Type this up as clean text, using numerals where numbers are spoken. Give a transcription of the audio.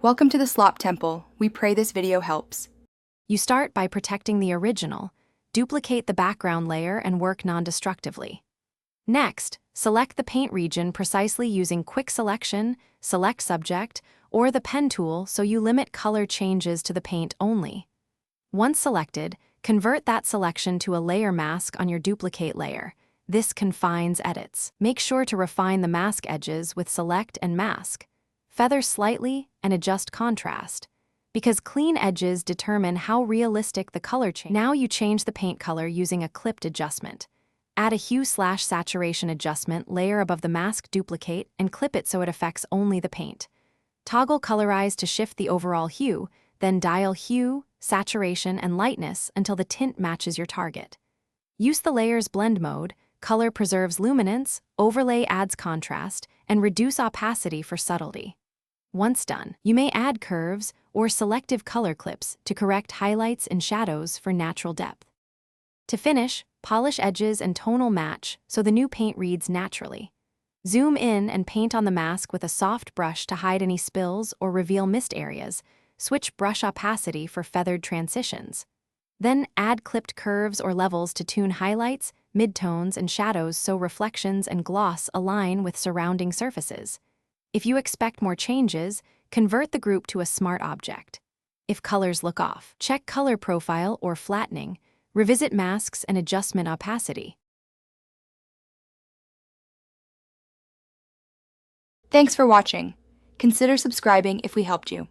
Welcome to the Slop Temple. We pray this video helps. You start by protecting the original, duplicate the background layer and work non-destructively. Next, select the paint region precisely using Quick Selection, Select Subject, or the Pen tool so you limit color changes to the paint only. Once selected, convert that selection to a layer mask on your duplicate layer. This confines edits. Make sure to refine the mask edges with Select and Mask. Feather slightly and adjust contrast, because clean edges determine how realistic the color change. Now you change the paint color using a clipped adjustment. Add a hue/saturation adjustment layer above the mask duplicate and clip it so it affects only the paint. Toggle Colorize to shift the overall hue, then dial hue, saturation, and lightness until the tint matches your target. Use the layer's blend mode. Color preserves luminance, overlay adds contrast, and reduce opacity for subtlety. Once done, you may add curves or selective color clips to correct highlights and shadows for natural depth. To finish, polish edges and tonal match so the new paint reads naturally. Zoom in and paint on the mask with a soft brush to hide any spills or reveal missed areas. Switch brush opacity for feathered transitions. Then add clipped curves or levels to tune highlights, midtones, and shadows so reflections and gloss align with surrounding surfaces. If you expect more changes, convert the group to a smart object. If colors look off, check color profile or flattening, revisit masks and adjustment opacity. Thanks for watching. Consider subscribing if we helped you.